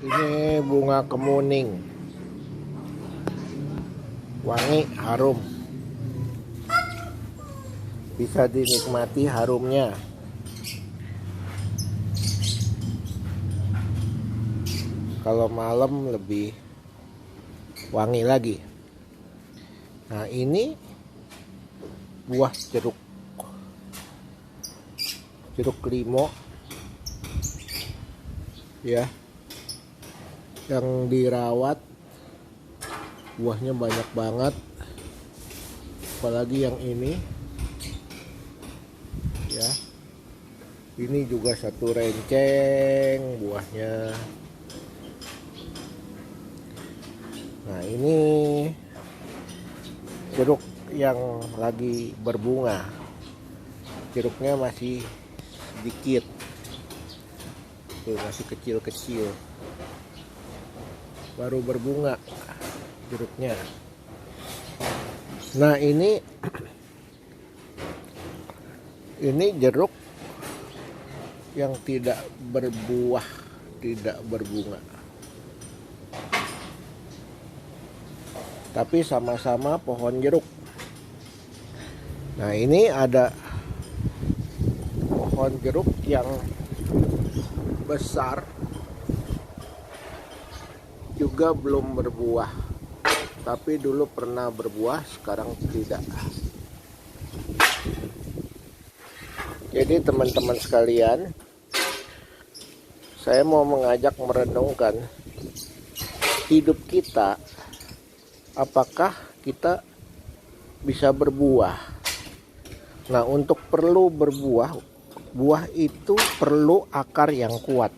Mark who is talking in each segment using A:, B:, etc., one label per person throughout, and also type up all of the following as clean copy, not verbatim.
A: Ini bunga kemuning, wangi, harum, bisa dinikmati harumnya. Kalau malam lebih wangi lagi. Nah, ini buah jeruk limo ya, yang dirawat. Buahnya banyak banget, apalagi yang ini ya. Ini juga satu renceng buahnya. Nah, ini jeruk yang lagi berbunga. Jeruknya masih sedikit tuh, masih kecil-kecil, baru berbunga jeruknya. Nah, ini jeruk yang tidak berbuah, tidak berbunga, tapi sama-sama pohon jeruk. Nah, ini ada pohon jeruk yang besar juga belum berbuah, tapi dulu pernah berbuah, sekarang tidak. Jadi teman-teman sekalian, saya mau mengajak merenungkan hidup kita. Apakah kita bisa berbuah? Nah, untuk perlu berbuah, buah itu perlu akar yang kuat.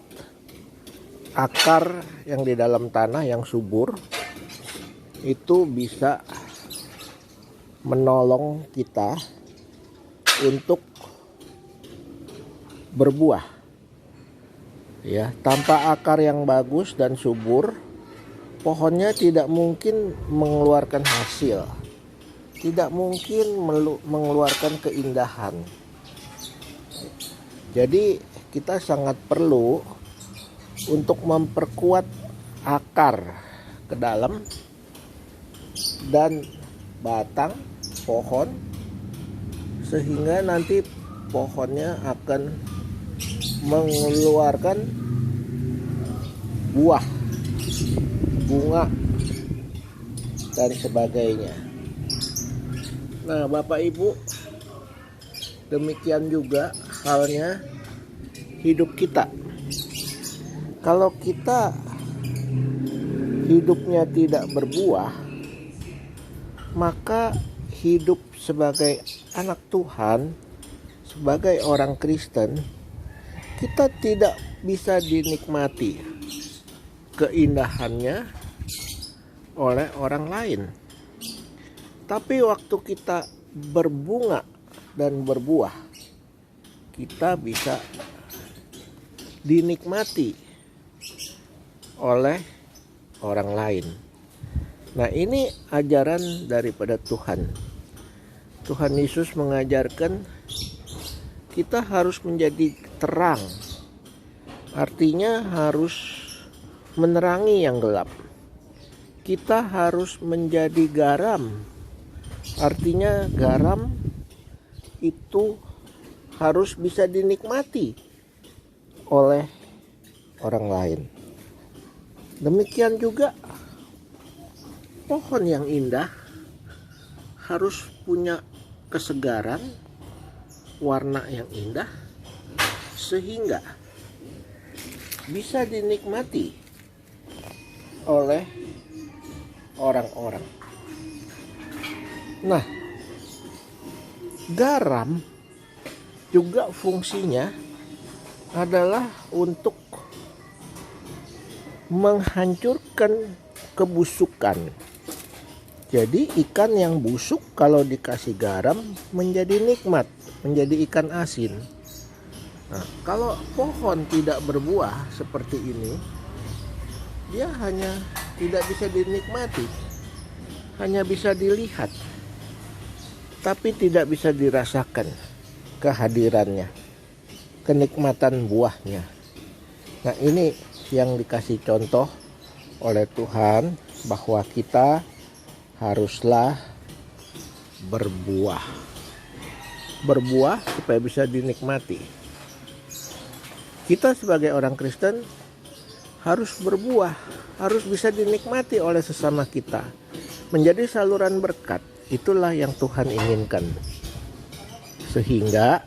A: Akar yang di dalam tanah yang subur itu bisa menolong kita untuk berbuah. Ya, tanpa akar yang bagus dan subur, pohonnya tidak mungkin mengeluarkan hasil, tidak mungkin mengeluarkan keindahan. Jadi kita sangat perlu untuk memperkuat akar ke dalam dan batang pohon, sehingga nanti pohonnya akan mengeluarkan buah, bunga, dan sebagainya. Nah, Bapak Ibu, demikian juga halnya hidup kita. Kalau kita hidupnya tidak berbuah, maka hidup sebagai anak Tuhan, sebagai orang Kristen, kita tidak bisa dinikmati keindahannya oleh orang lain. Tapi waktu kita berbunga dan berbuah, kita bisa dinikmati oleh orang lain. Nah, ini ajaran daripada Tuhan. Tuhan Yesus mengajarkan kita harus menjadi terang. Artinya harus menerangi yang gelap. Kita harus menjadi garam. Artinya garam itu harus bisa dinikmati oleh orang lain. Demikian juga pohon yang indah harus punya kesegaran, warna yang indah, sehingga bisa dinikmati oleh orang-orang. Nah, garam juga fungsinya adalah untuk menghancurkan kebusukan. Jadi ikan yang busuk kalau dikasih garam menjadi nikmat, menjadi ikan asin. Nah, kalau pohon tidak berbuah seperti ini, dia hanya tidak bisa dinikmati, hanya bisa dilihat, tapi tidak bisa dirasakan kehadirannya, kenikmatan buahnya. Nah, ini yang dikasih contoh oleh Tuhan bahwa kita haruslah berbuah. Berbuah supaya bisa dinikmati. Kita sebagai orang Kristen harus berbuah, harus bisa dinikmati oleh sesama kita. Menjadi saluran berkat, itulah yang Tuhan inginkan. Sehingga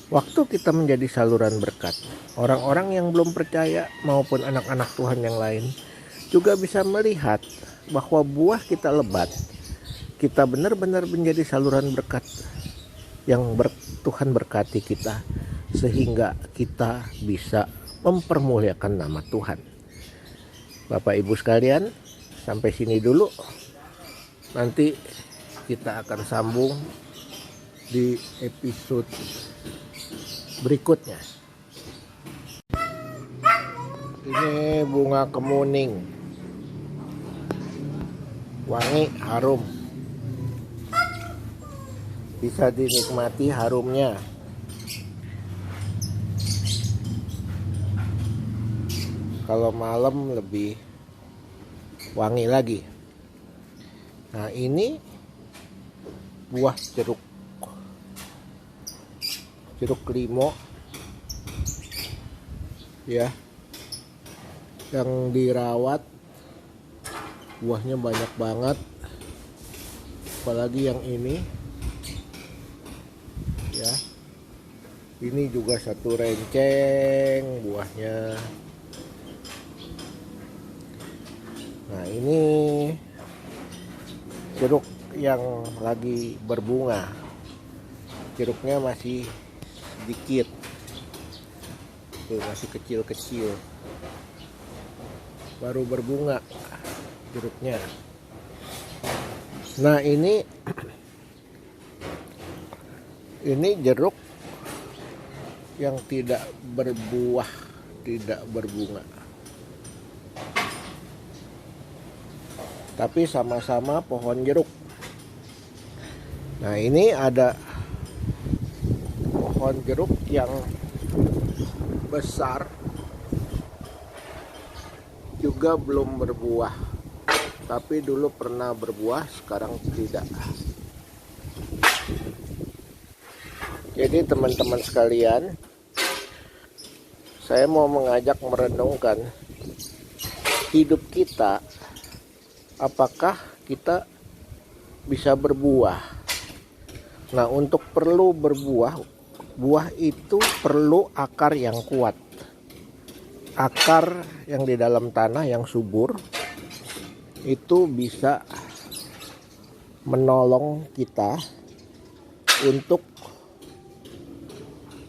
A: waktu kita menjadi saluran berkat, orang-orang yang belum percaya maupun anak-anak Tuhan yang lain juga bisa melihat bahwa buah kita lebat. Kita benar-benar menjadi saluran berkat yang Tuhan berkati kita, sehingga kita bisa mempermuliakan nama Tuhan. Bapak Ibu sekalian, sampai sini dulu. Nanti kita akan sambung di episode berikutnya. Ini bunga kemuning, wangi, harum, bisa dinikmati harumnya. Kalau malam lebih wangi lagi. Nah, ini buah jeruk limo ya, yang dirawat, buahnya banyak banget, apalagi yang ini ya, ini juga satu renceng buahnya. Nah, ini jeruk yang lagi berbunga, jeruknya masih sedikit tuh, masih kecil-kecil, baru berbunga jeruknya. Nah, ini jeruk yang tidak berbuah, tidak berbunga, tapi sama-sama pohon jeruk. Nah, ini ada pohon jeruk yang besar juga belum berbuah, tapi dulu pernah berbuah, sekarang tidak. Jadi teman-teman sekalian, saya mau mengajak merenungkan hidup kita. Apakah kita bisa berbuah? Nah, untuk perlu berbuah, buah itu perlu akar yang kuat. Akar yang di dalam tanah yang subur itu bisa menolong kita untuk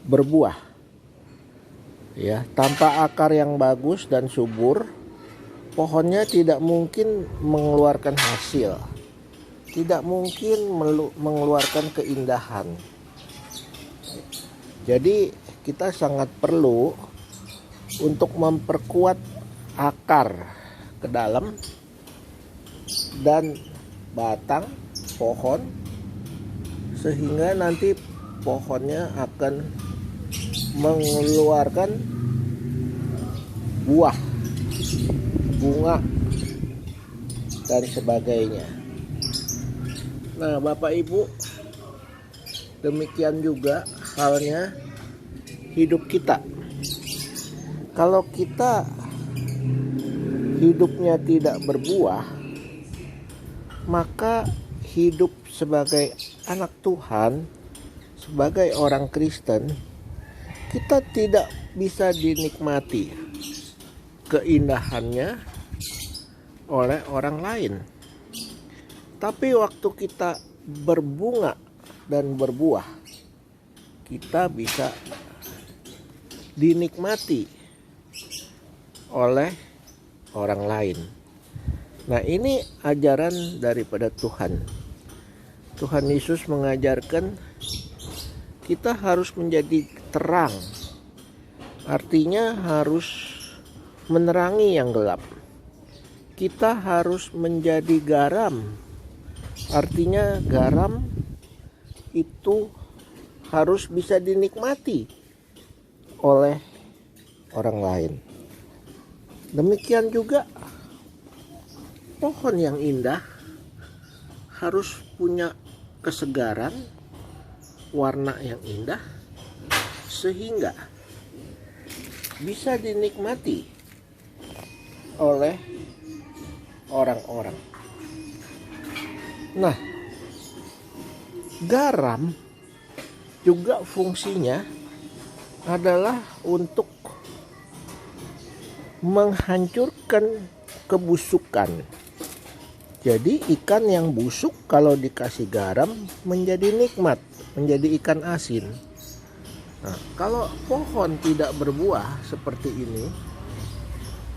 A: berbuah. Ya, tanpa akar yang bagus dan subur, pohonnya tidak mungkin mengeluarkan hasil, tidak mungkin mengeluarkan keindahan. Jadi kita sangat perlu untuk memperkuat akar ke dalam dan batang pohon, sehingga nanti pohonnya akan mengeluarkan buah, bunga, dan sebagainya. Nah, Bapak Ibu, demikian juga halnya hidup kita. Kalau kita hidupnya tidak berbuah, maka hidup sebagai anak Tuhan, sebagai orang Kristen, kita tidak bisa dinikmati keindahannya oleh orang lain. Tapi waktu kita berbunga dan berbuah, kita bisa dinikmati oleh orang lain. Nah, ini ajaran daripada Tuhan. Tuhan Yesus mengajarkan kita harus menjadi terang. Artinya harus menerangi yang gelap. Kita harus menjadi garam. Artinya garam itu harus bisa dinikmati oleh orang lain. Demikian juga pohon yang indah harus punya kesegaran, warna yang indah, sehingga bisa dinikmati oleh orang-orang. Nah, garam juga fungsinya adalah untuk menghancurkan kebusukan. Jadi ikan yang busuk kalau dikasih garam menjadi nikmat, menjadi ikan asin. Nah, kalau pohon tidak berbuah seperti ini,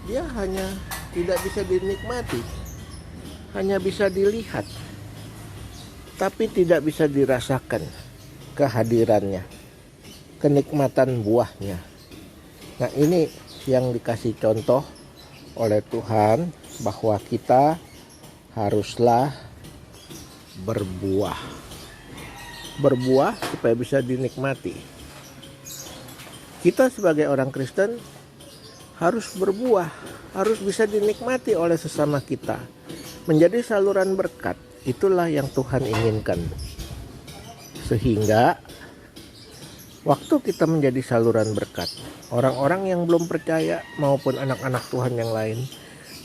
A: dia hanya tidak bisa dinikmati, hanya bisa dilihat, tapi tidak bisa dirasakan kehadirannya, kenikmatan buahnya. Nah, ini yang dikasih contoh oleh Tuhan bahwa kita haruslah berbuah supaya bisa dinikmati. Kita sebagai orang Kristen harus berbuah, harus bisa dinikmati oleh sesama kita, menjadi saluran berkat. Itulah yang Tuhan inginkan, sehingga waktu kita menjadi saluran berkat, orang-orang yang belum percaya maupun anak-anak Tuhan yang lain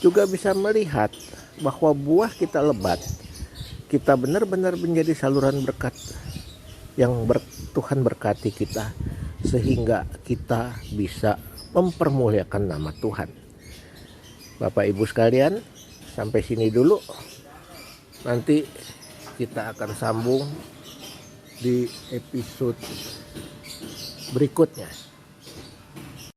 A: juga bisa melihat bahwa buah kita lebat, kita benar-benar menjadi saluran berkat yang Tuhan berkati kita, sehingga kita bisa mempermuliakan nama Tuhan. Bapak Ibu sekalian, sampai sini dulu. Nanti kita akan sambung di episode berikutnya.